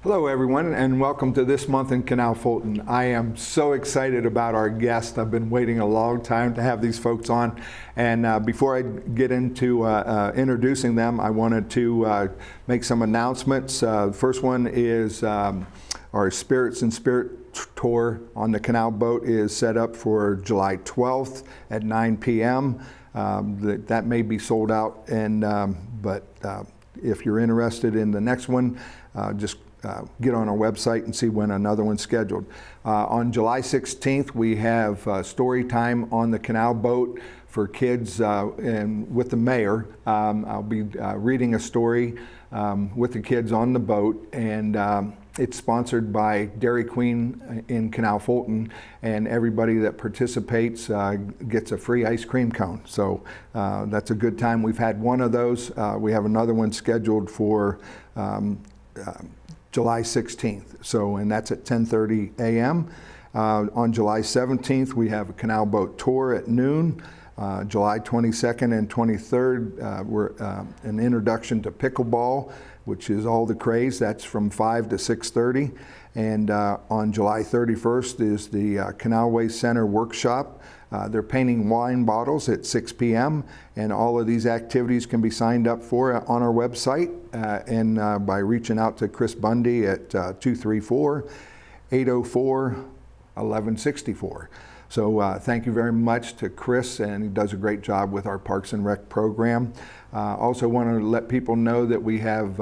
Hello everyone, and welcome to This Month in Canal Fulton. I am so excited about our guest. I've been waiting a long time to have these folks on, and before I get into introducing them, I wanted to make some announcements. First one is our Spirits and Spirit tour on the canal boat is set up for July 12th at 9 p.m. That may be sold out, and but if you're interested in the next one, just get on our website and see when another one's scheduled. On July 16th, we have story time on the canal boat for kids and with the mayor. I'll be reading a story with the kids on the boat, and it's sponsored by Dairy Queen in Canal Fulton, and everybody that participates gets a free ice cream cone. So that's a good time. We've had one of those. We have another one scheduled for July 16th, and that's at 10:30 a.m. On July 17th, we have a canal boat tour at noon. July 22nd and 23rd, we're an introduction to pickleball, which is all the craze. That's from 5 to 6:30. And on July 31st is the Canalway Center workshop. They're painting wine bottles at 6 p.m. and all of these activities can be signed up for on our website and by reaching out to Chris Bundy at 234-804-1164. So thank you very much to Chris, and he does a great job with our Parks and Rec program. Also want to let people know that we have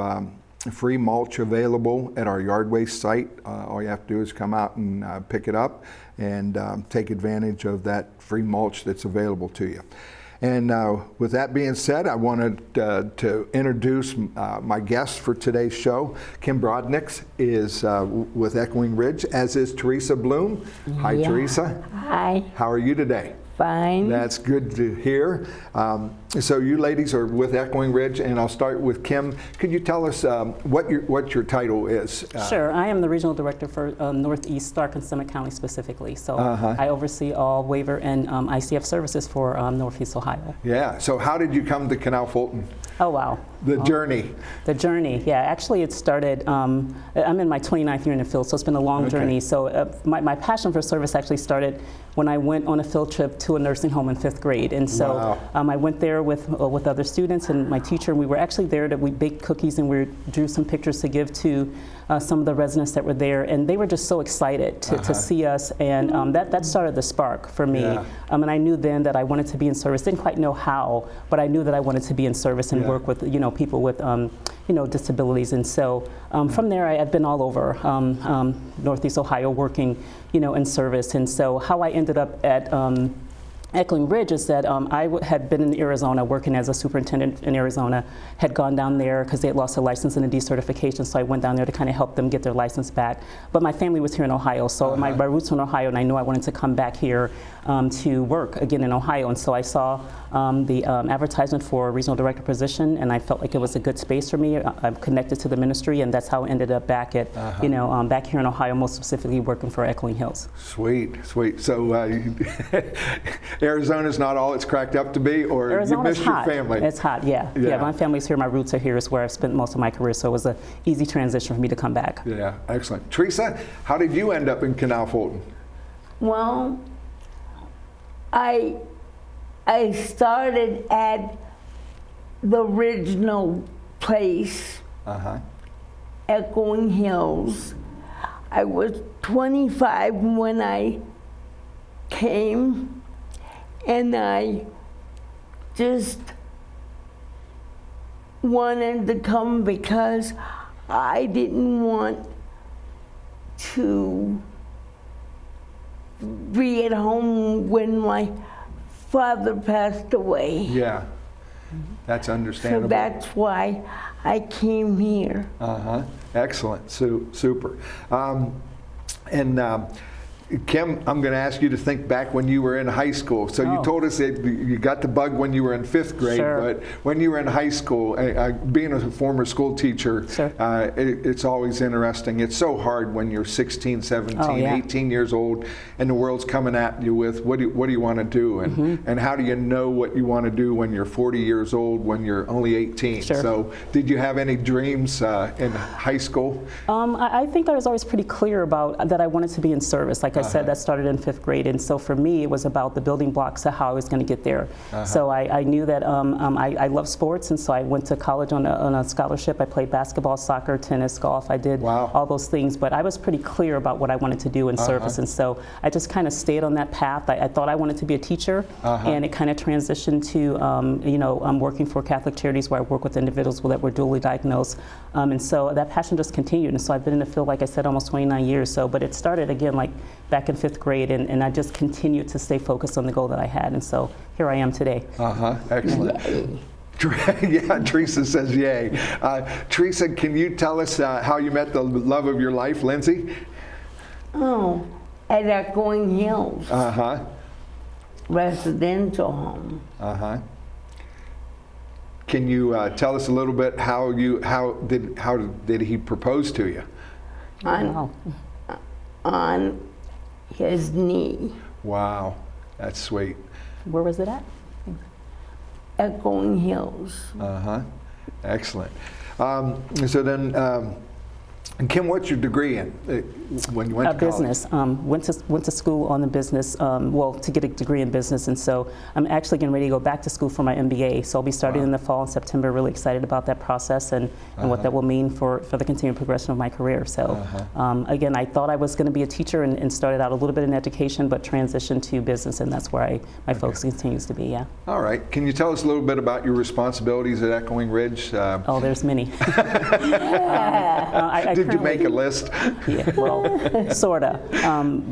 free mulch available at our yard waste site. All you have to do is come out and pick it up and take advantage of that free mulch that's available to you. And with that being said, I wanted to introduce my guest for today's show. Kim Brodnick is with Echoing Ridge, as is Teresa Bloom. Hi, Teresa. Hi. How are you today? Fine. That's good to hear. So you ladies are with Echoing Ridge, and I'll start with Kim. Could you tell us what your title is? Sure. I am the Regional Director for Northeast Stark and Summit County specifically. So I oversee all waiver and ICF services for Northeast Ohio. Yeah. So how did you come to Canal Fulton? Oh, wow. The journey. The journey, yeah. Actually, it started, I'm in my 29th year in the field, so it's been a long journey. So my passion for service actually started when I went on a field trip to a nursing home in 5th grade. And so I went there with other students and my teacher, and we were actually there we baked cookies and we drew some pictures to give to some of the residents that were there, and they were just so excited to see us, and that started the spark for me. Yeah. And I knew then that I wanted to be in service. Didn't quite know how, but I knew that I wanted to be in service and work with people with disabilities. And so from there, I've been all over Northeast Ohio working in service. And so how I ended up at Echoing Ridge is that I had been in Arizona working as a superintendent in Arizona, had gone down there because they had lost their license in a decertification, so I went down there to kind of help them get their license back. But my family was here in Ohio, so my roots were in Ohio, and I knew I wanted to come back here to work again in Ohio. And so I saw the advertisement for a regional director position, and I felt like it was a good space for me. I'm connected to the ministry, and that's how I ended up back at, back here in Ohio, most specifically working for Echoing Hills. Sweet, sweet. So Arizona's not all it's cracked up to be, or Arizona's you missed your family? It's hot, yeah. My family's here, my roots are here, is where I've spent most of my career, so it was an easy transition for me to come back. Yeah, excellent. Teresa, how did you end up in Canal Fulton? Well, I started at the original place, Echoing Hills. I was 25 when I came, and I just wanted to come because I didn't want to be at home when my father passed away. Yeah, that's understandable. So that's why I came here. Excellent, super. Kim, I'm going to ask you to think back when you were in high school. So you told us that you got the bug when you were in 5th grade, Sure. but when you were in high school, being a former school teacher, Sure. It's always interesting. It's so hard when you're 16, 17, 18 years old, and the world's coming at you with, what do you want to do? And how do you know what you want to do when you're 40 years old, when you're only 18? Sure. So did you have any dreams in high school? I think I was always pretty clear about that I wanted to be in service. Like I said, that started in 5th grade, and so for me it was about the building blocks of how I was going to get there. So I knew that I love sports, and so I went to college on a scholarship. I played basketball, soccer, tennis, golf. I did all those things, but I was pretty clear about what I wanted to do in service, and so I just kind of stayed on that path. I thought I wanted to be a teacher, and it kind of transitioned to I'm working for Catholic Charities, where I work with individuals that were dually diagnosed, and so that passion just continued. And so I've been in the field, like I said, almost 29 years. So, but it started again like back in 5th grade, and I just continued to stay focused on the goal that I had, and so here I am today. Excellent. Yeah, Teresa says yay. Teresa, can you tell us how you met the love of your life, Lindsay? Oh, at Echoing Hills residential home. Can you tell us a little bit how did he propose to you? On his knee. Wow, that's sweet. Where was it at? Echoing Hills. Excellent. So then, Kim, what's your degree in when you went to college? Business. Went to school on the business, to get a degree in business, and so I'm actually getting ready to go back to school for my MBA. So I'll be starting in the fall in September. Really excited about that process and what that will mean for the continued progression of my career. So again, I thought I was going to be a teacher and started out a little bit in education, but transitioned to business, and that's where my focus continues to be. Yeah. All right. Can you tell us a little bit about your responsibilities at Echoing Ridge? Oh, there's many. Did you make a list? Yeah, well, sort of.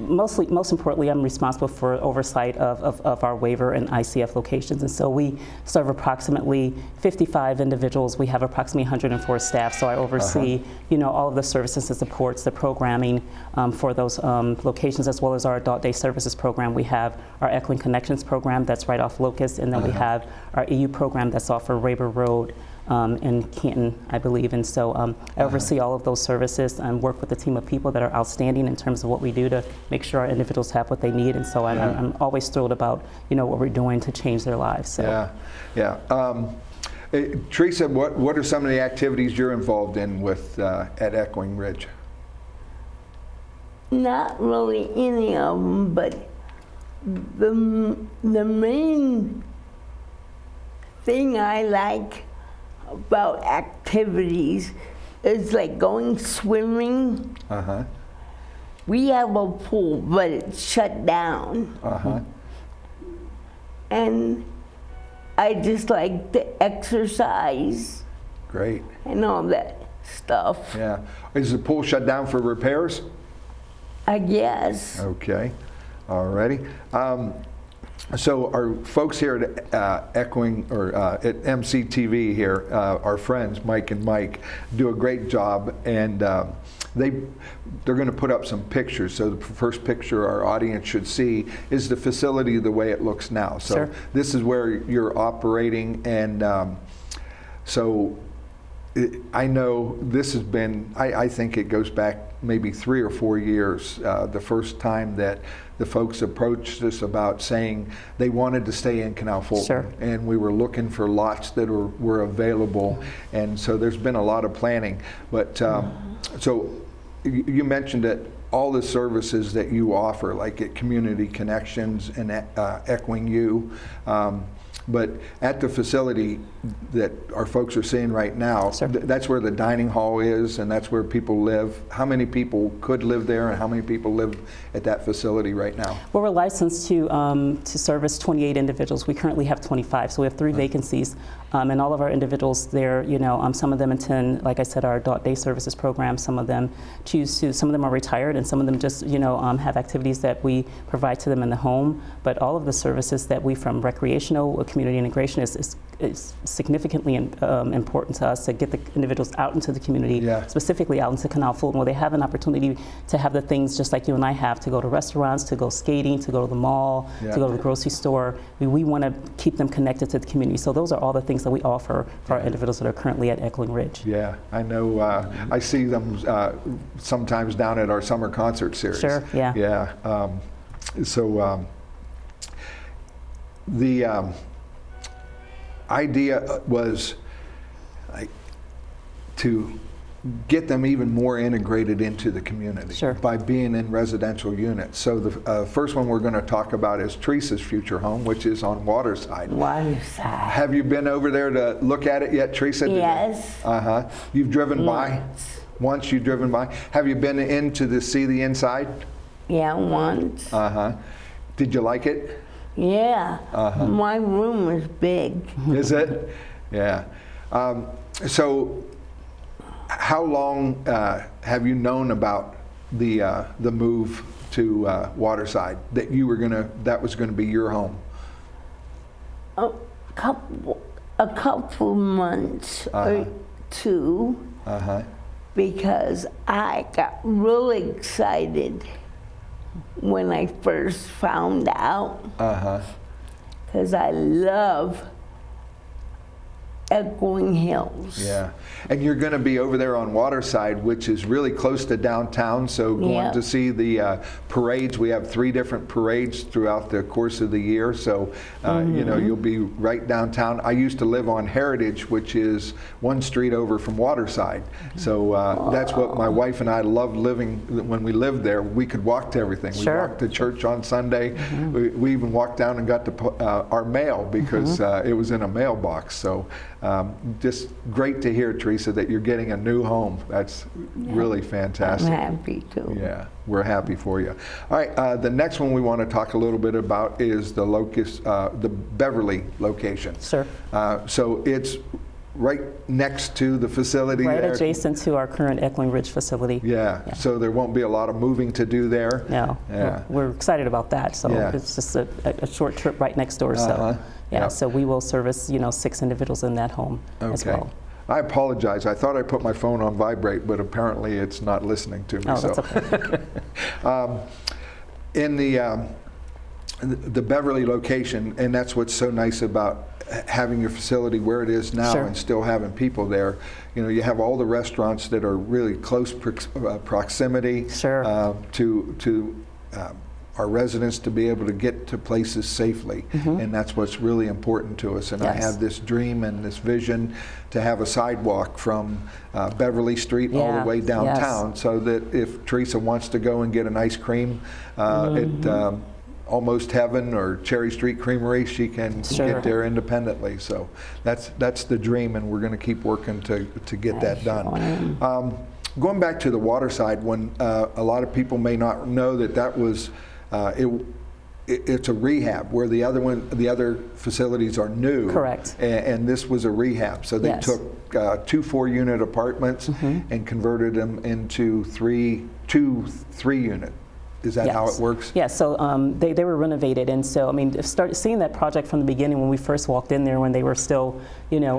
Most importantly, I'm responsible for oversight of our waiver and ICF locations, and so we serve approximately 55 individuals. We have approximately 104 staff, so I oversee, all of the services and supports, the programming for those locations, as well as our adult day services program. We have our Echoing Connections program that's right off Locust, and then we have our EU program that's off of Raber Road in Canton, I believe. And so I oversee all of those services and work with a team of people that are outstanding in terms of what we do to make sure our individuals have what they need. And so I'm always thrilled about what we're doing to change their lives. So. Yeah. Teresa, what are some of the activities you're involved in with at Echoing Ridge? Not really any of them, but the main thing I like about activities is like going swimming. We have a pool, but it's shut down. And I just like to exercise. Great. And all that stuff. Yeah. Is the pool shut down for repairs? I guess. Okay. All righty. So our folks here at Echoing, or at MCTV here, our friends, Mike and Mike, do a great job, and they're going to put up some pictures. So the first picture our audience should see is the facility the way it looks now. So this is where you're operating, and so I know this has been, I think it goes back maybe 3 or 4 years, the first time that the folks approached us about saying they wanted to stay in Canal Fulton. And we were looking for lots that were available. And so there's been a lot of planning. But so you mentioned that all the services that you offer, like at Community Connections and Echoing U, but at the facility that our folks are seeing right now, that's where the dining hall is, and that's where people live. How many people could live there, and how many people live at that facility right now? Well, we're licensed to service 28 individuals. We currently have 25, so we have 3 vacancies. And all of our individuals there, some of them attend, like I said, our adult day services program. Some of them some of them are retired, and some of them just, have activities that we provide to them in the home. But all of the services that we, from recreational, community integration is significantly important to us to get the individuals out into the community, Yeah. specifically out into Canal Fulton, where they have an opportunity to have the things just like you and I have, to go to restaurants, to go skating, to go to the mall, Yeah. to go to the grocery store. We want to keep them connected to the community. So those are all the things that we offer for our individuals that are currently at Echoing Ridge. Yeah, I know. I see them sometimes down at our summer concert series. Sure, yeah. Yeah. The idea was to get them even more integrated into the community Sure. by being in residential units. So the first one we're going to talk about is Teresa's future home, which is on Waterside. Waterside. Have you been over there to look at it yet, Teresa? Yes. Uh-huh. You've driven by? Once. Once you've driven by. Have you been in to see the inside? Yeah, once. Uh-huh. Did you like it? Yeah. Uh-huh. My room is big. Is it? Yeah. So how long have you known about the move to Waterside, that you were that was gonna be your home? A couple months or two, Uh-huh. because I got really excited when I first found out, Uh-huh. because I love Echoing Hills. Yeah. And you're going to be over there on Waterside, which is really close to downtown, so going Yeah. to see the parades. We have 3 different parades throughout the course of the year, so you know, you'll be right downtown. I used to live on Heritage, which is 1 street over from Waterside, so that's what my wife and I loved living. When we lived there, we could walk to everything. Sure. We walked to church on Sunday. We even walked down and got our mail, because it was in a mailbox. So just great to hear, Teresa, that you're getting a new home. That's really fantastic. I'm happy too. Yeah, we're happy for you. All right, the next one we want to talk a little bit about is the the Beverly location. Sure. So it's right next to the facility Right there. adjacent to our current Echoing Ridge facility. Yeah, so there won't be a lot of moving to do there. No, Yeah. we're excited about that. So Yeah. it's just a short trip right next door. So yeah, Yep. so we will service 6 individuals in that home as well. I apologize. I thought I put my phone on vibrate, but apparently it's not listening to me. Oh, so. that's okay. In the Beverly location, and that's what's so nice about having your facility where it is now. Sure. And still having people there. You know, you have all the restaurants that are really close proximity Sure. to our residents to be able to get to places safely. And that's what's really important to us. And I Yes. have this dream and this vision to have a sidewalk from Beverly Street all Yeah. the way downtown, so that if Teresa wants to go and get an ice cream at Almost Heaven or Cherry Street Creamery, she can Sure. get there independently. So that's the dream, and we're going to keep working to get that done. Going back to the Waterside one, a lot of people may not know that was it's a rehab, where the other facilities are new. Correct. And this was a rehab. So they Yes. took 2 4-unit apartments and converted them into 3 3-unit. Is that how it works? Yeah, so they were renovated, and so, I mean, seeing that project from the beginning when we first walked in there, when they were still,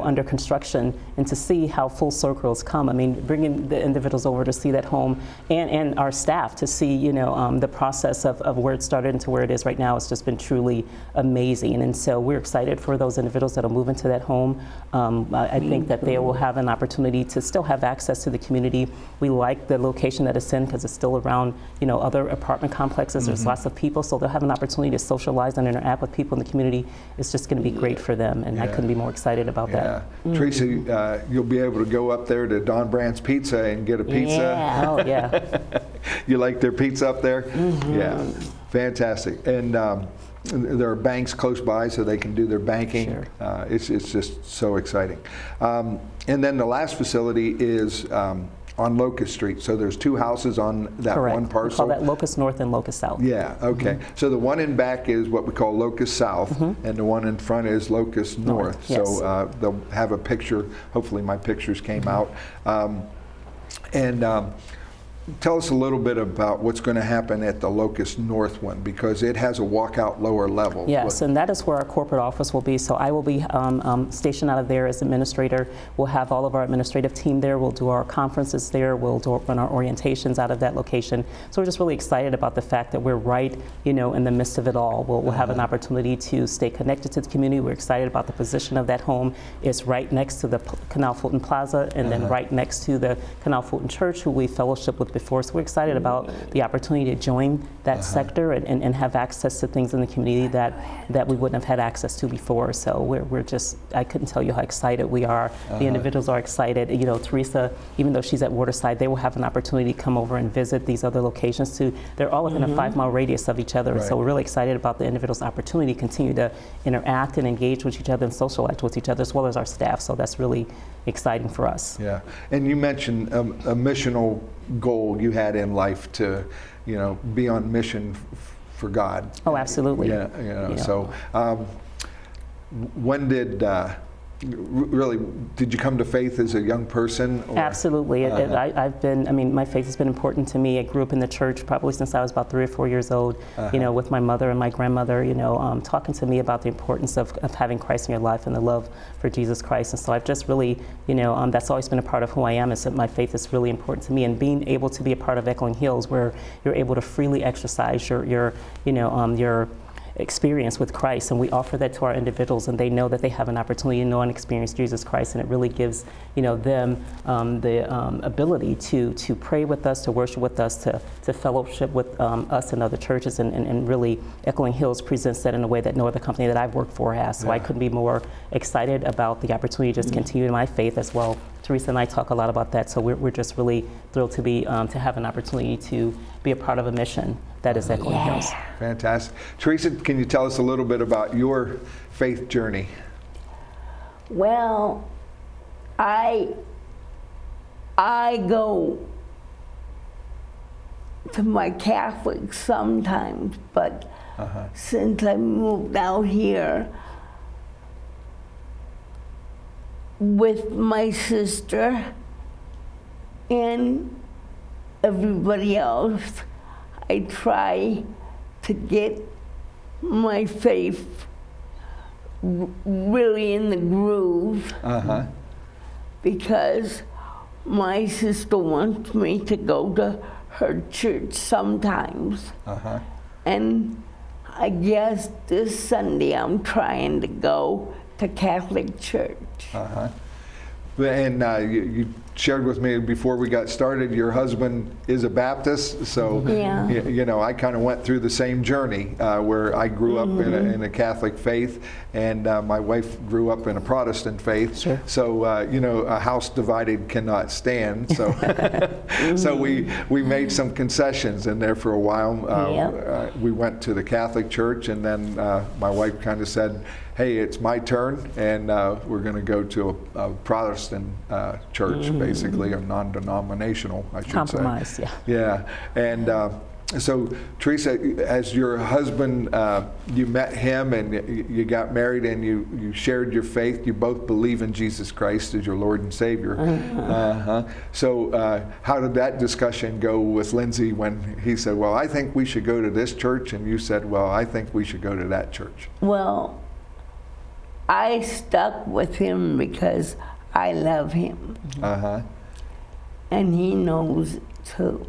under construction, and to see how full circle has come. I mean, bringing the individuals over to see that home, and our staff to see, the process of where it started into where it is right now, has just been truly amazing. And so we're excited for those individuals that'll move into that home. I think that they will have an opportunity to still have access to the community. We like the location that it's in because it's still around, other apartment complexes. There's lots of people, so they'll have an opportunity to socialize and interact with people in the community. It's just going to be great for them, and I couldn't be more excited about that. Teresa, you'll be able to go up there to Don Brand's Pizza and get a pizza. Yeah. Oh, yeah. You like their pizza up there? Yeah, fantastic. And there are banks close by, so they can do their banking. Sure. It's just so exciting. And then the last facility is on Locust Street. So there's 2 houses on that Correct. one We parcel. call that Locust North and Locust South. Yeah, okay. So the one in back is what we call Locust South, and the one in front is Locust North. Yes. So they'll have a picture. Hopefully my pictures came out. tell us a little bit about what's going to happen at the Locust North one, because it has a walkout lower level. Yes, and that is where our corporate office will be. So I will be stationed out of there as administrator. We'll have all of our administrative team there. We'll do our conferences there. We'll run our orientations out of that location. So we're just really excited about the fact that we're right, in the midst of it all. We'll have an opportunity to stay connected to the community. We're excited about the position of that home. It's right next to the Canal Fulton Plaza, and then right next to the Canal Fulton Church, who we fellowship with before. So we're excited about the opportunity to join that sector and have access to things in the community that we wouldn't have had access to before. So we're just, I couldn't tell you how excited we are. The individuals are excited. Teresa, even though she's at Waterside, they will have an opportunity to come over and visit these other locations too. They're all within a 5-mile radius of each other. Right. So we're really excited about the individuals' opportunity to continue to interact and engage with each other and socialize with each other, as well as our staff. So that's really exciting for us. Yeah, and you mentioned a missional goal you had in life to, be on mission for God. Oh, absolutely. Yeah, so when did really did you come to faith as a young person? Or? Absolutely. I've been. My faith has been important to me. I grew up in the church probably since I was about 3 or 4 years old. With my mother and my grandmother. Talking to me about the importance of having Christ in your life and the love for Jesus Christ. And so I've just really, that's always been a part of who I am. Is that my faith is really important to me, and being able to be a part of Echoing Hills, where you're able to freely exercise your experience with Christ, and we offer that to our individuals, and they know that they have an opportunity to know and experience Jesus Christ, and it really gives them the ability to pray with us, to worship with us, to fellowship with us and other churches, and really Echoing Hills presents that in a way that no other company that I've worked for has. So I couldn't be more excited about the opportunity to just continue in my faith as well. Teresa and I talk a lot about that, so we're just really thrilled to be to have an opportunity to be a part of a mission that is Echoing Hills. Fantastic. Teresa, can you tell us a little bit about your faith journey? Well, I go to my Catholic sometimes, but since I moved out here with my sister and everybody else, I try to get my faith really in the groove, because my sister wants me to go to her church sometimes. And I guess this Sunday I'm trying to go to Catholic church. And you shared with me before we got started, your husband is a Baptist, so I kind of went through the same journey where I grew up in a Catholic faith, and my wife grew up in a Protestant faith. Sure. So a house divided cannot stand. So so we made some concessions in there for a while. We went to the Catholic church, and then my wife kind of said, hey, it's my turn, and we're going to go to a Protestant church, basically, a non-denominational, I should Compromise, say. Yeah. And so, Teresa, as your husband, you met him and you got married and you shared your faith. You both believe in Jesus Christ as your Lord and Savior. So how did that discussion go with Lindsay when he said, well, I think we should go to this church, and you said, well, I think we should go to that church? Well, I stuck with him because I love him. And he knows it too.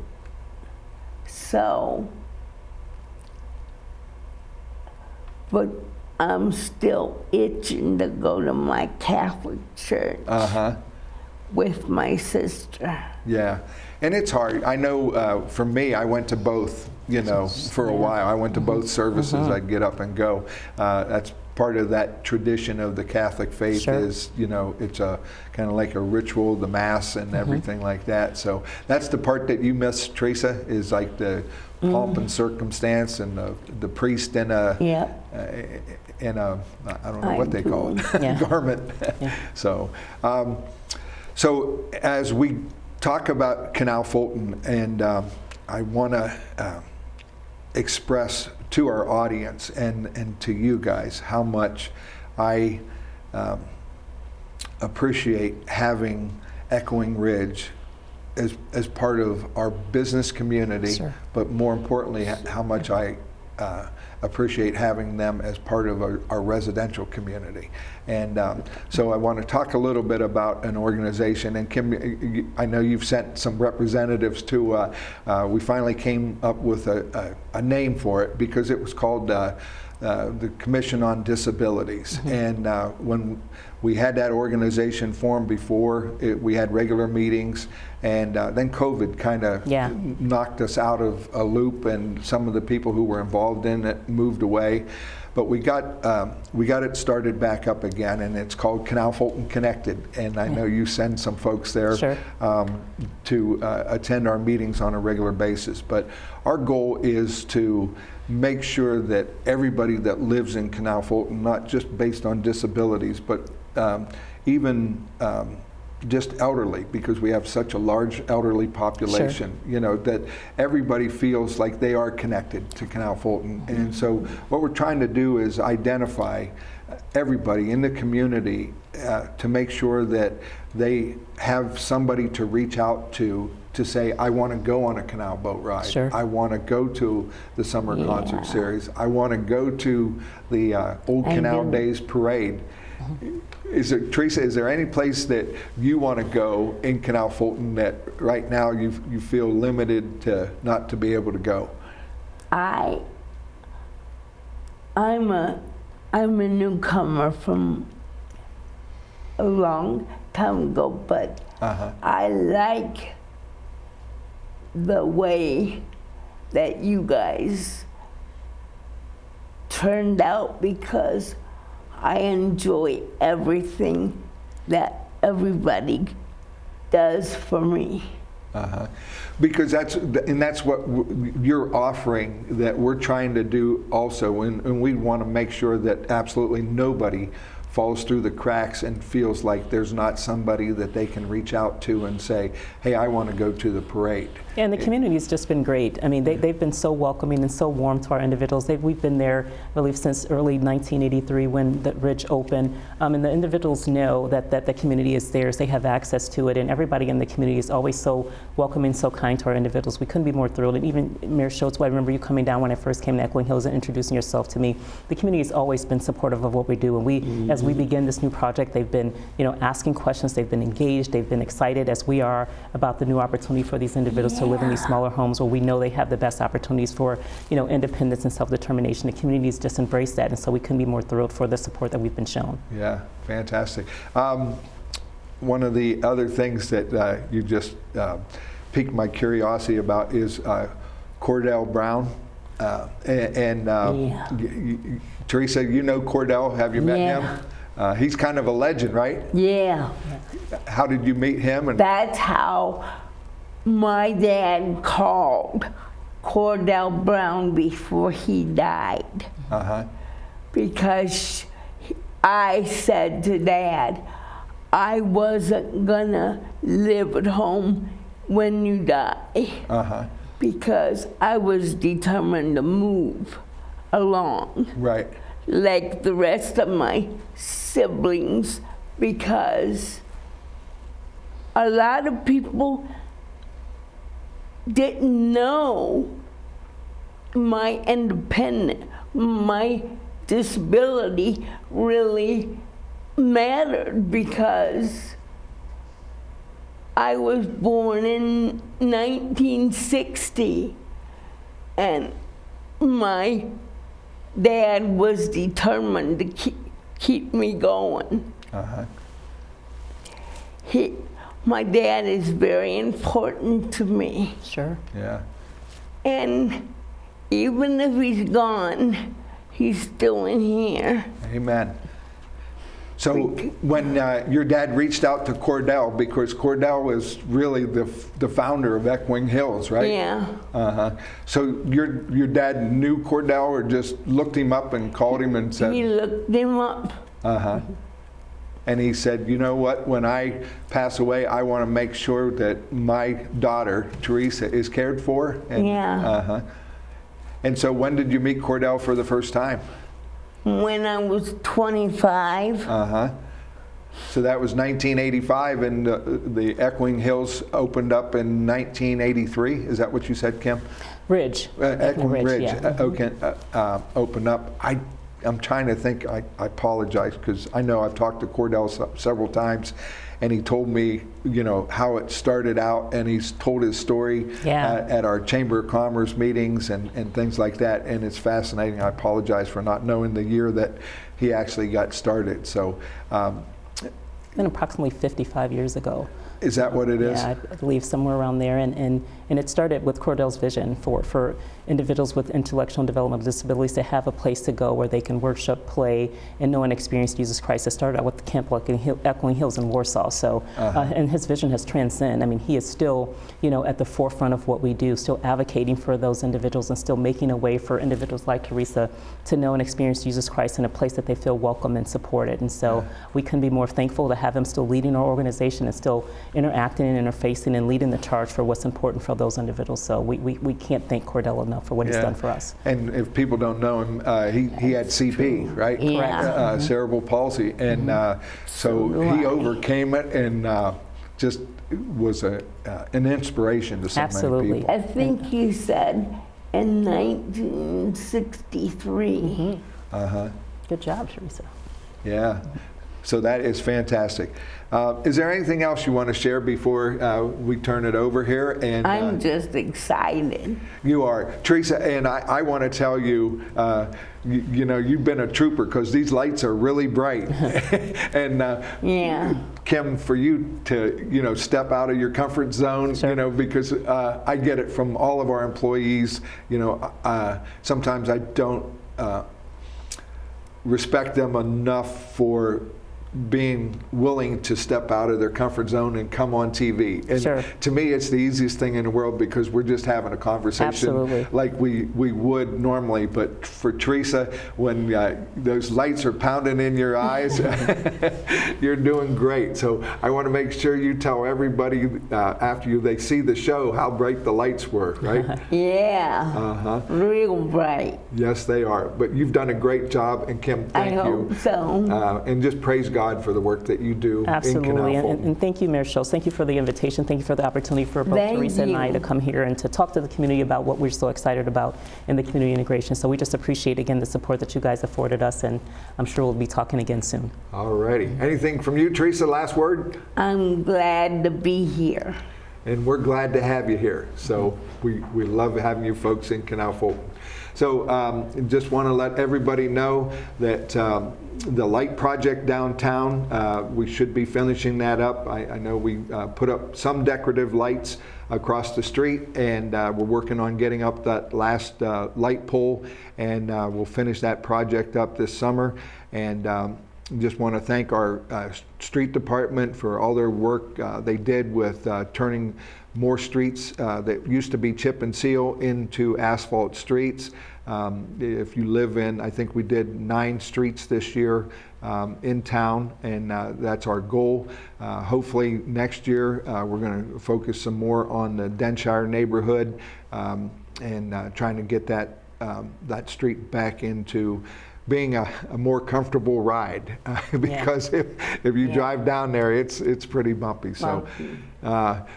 So, but I'm still itching to go to my Catholic church with my sister. Yeah, and it's hard. I know for me, I went to both, for a while. I went to both services. I'd get up and go. That's part of that tradition of the Catholic faith. Is, it's a kind of like a ritual, the Mass and everything like that. So that's the part that you miss, Teresa, is like the pomp and circumstance and the priest in a, I don't know what they call it, garment. So, so as we talk about Canal Fulton, and I want to express to our audience and to you guys how much I appreciate having Echoing Ridge as part of our business community, Sure. but more importantly, how much I appreciate having them as part of our residential community. And so I want to talk a little bit about an organization. And Kim, I know you've sent some representatives to, we finally came up with a name for it, because it was called the Commission on Disabilities. And when we had that organization formed before, we had regular meetings, and then COVID kind of knocked us out of a loop, and some of the people who were involved in it moved away. But we got it started back up again, and it's called Canal Fulton Connected. And I know you send some folks there Sure. To attend our meetings on a regular basis. But our goal is to make sure that everybody that lives in Canal Fulton, not just based on disabilities, but even just elderly, because we have such a large elderly population, Sure. you know, that everybody feels like they are connected to Canal Fulton. And so what we're trying to do is identify everybody in the community to make sure that they have somebody to reach out to say, I want to go on a canal boat ride. Sure. I want to go to the summer concert series. I want to go to the Old Canal Days parade. Teresa, is there any place that you want to go in Canal Fulton that right now you feel limited to not to be able to go? I'm a newcomer from a long time ago, but I like the way that you guys turned out, because I enjoy everything that everybody does for me. Because that's what you're offering, that we're trying to do also, and we want to make sure that absolutely nobody falls through the cracks and feels like there's not somebody that they can reach out to and say, hey, I want to go to the parade. And the community's just been great. I mean, they've been so welcoming and so warm to our individuals. We've been there, I believe, since early 1983 when the Ridge opened. And the individuals know that the community is theirs. They have access to it. And everybody in the community is always so welcoming, so kind to our individuals. We couldn't be more thrilled. And even Mayor Schultz, I remember you coming down when I first came to Echoing Hills and introducing yourself to me. The community has always been supportive of what we do. And we, as we begin this new project, they've been, asking questions. They've been engaged. They've been excited, as we are, about the new opportunity for these individuals to live in these smaller homes where we know they have the best opportunities for, independence and self-determination. The community's just embraced that, and so we couldn't be more thrilled for the support that we've been shown. Yeah, fantastic. One of the other things that you just piqued my curiosity about is Cordell Brown. Teresa, you know Cordell, have you met him? He's kind of a legend, right? Yeah. How did you meet him? And that's how my dad called Cordell Brown before he died. Because I said to Dad, I wasn't gonna live at home when you die. Because I was determined to move along. Right. Like the rest of my siblings, because a lot of people didn't know my disability really mattered, because I was born in 1960 and my dad was determined to keep me going. My dad is very important to me. Sure. Yeah. And even if he's gone, he's still in here. Amen. So when your dad reached out to Cordell, because Cordell was really the founder of Echoing Hills, right? Yeah. So your dad knew Cordell, or just looked him up and called him and said? He looked him up. And he said, you know what, when I pass away, I want to make sure that my daughter, Teresa, is cared for. And, Yeah. And so when did you meet Cordell for the first time? When I was 25. So that was 1985, and the Echoing Hills opened up in 1983. Is that what you said, Kim? Ridge. Echoing Ridge, yeah. okay, opened up. I'm trying to think. I apologize because I know I've talked to Cordell several times, and he told me, you know, how it started out, and he's told his story at our Chamber of Commerce meetings and things like that, and it's fascinating. I apologize for not knowing the year that he actually got started. So, been approximately 55 years ago. Is that what it is? Yeah, I believe somewhere around there. And it started with Cordell's vision for individuals with intellectual and developmental disabilities to have a place to go where they can worship, play, and know and experience Jesus Christ. It started out with Camp Echoing Hills in Warsaw. So, and his vision has transcended. I mean, he is still, you know, at the forefront of what we do, still advocating for those individuals and still making a way for individuals like Teresa to know and experience Jesus Christ in a place that they feel welcome and supported. And so we couldn't be more thankful to have him still leading our organization and still interacting and interfacing and leading the charge for what's important for those individuals. So we can't thank Cordell enough for what he's done for us. And if people don't know him, he had CP, right? Yeah. Cerebral palsy, and so he overcame it and just was an inspiration to so Absolutely. many people. I think you said in 1963. Good job, Teresa. Yeah. So that is fantastic. Is there anything else you want to share before we turn it over here? And I'm just excited. You are, Teresa, and I want to tell you, you know, you've been a trooper because these lights are really bright. And Kim, for you to, you know, step out of your comfort zone, you know, because I get it from all of our employees. You know, sometimes I don't respect them enough for being willing to step out of their comfort zone and come on TV. And to me, it's the easiest thing in the world because we're just having a conversation like we would normally. But for Teresa, when those lights are pounding in your eyes, you're doing great. So I want to make sure you tell everybody after they see the show how bright the lights were, right? Real bright. Yes, they are. But you've done a great job, and Kim, thank you. I hope so. And just praise God for the work that you do in Absolutely, Canal Fulton. and thank you, Mayor Schultz. Thank you for the invitation. Thank you for the opportunity for both Teresa and I to come here and to talk to the community about what we're so excited about in the community integration. So we just appreciate, again, the support that you guys afforded us, and I'm sure we'll be talking again soon. All righty. Anything from you, Teresa, last word? I'm glad to be here. And we're glad to have you here. So we love having you folks in Canal Fulton. So just want to let everybody know that the light project downtown, we should be finishing that up. I know we put up some decorative lights across the street, and we're working on getting up that last light pole, and we'll finish that project up this summer. And just want to thank our street department for all their work they did with turning more streets that used to be chip and seal into asphalt streets. If you live in, I think we did 9 streets this year in town, and that's our goal. Hopefully next year we're going to focus some more on the Denshire neighborhood and trying to get that street back into being a more comfortable ride because if you drive down there, it's pretty bumpy. So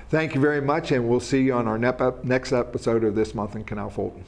thank you very much, and we'll see you on our next episode of This Month in Canal Fulton.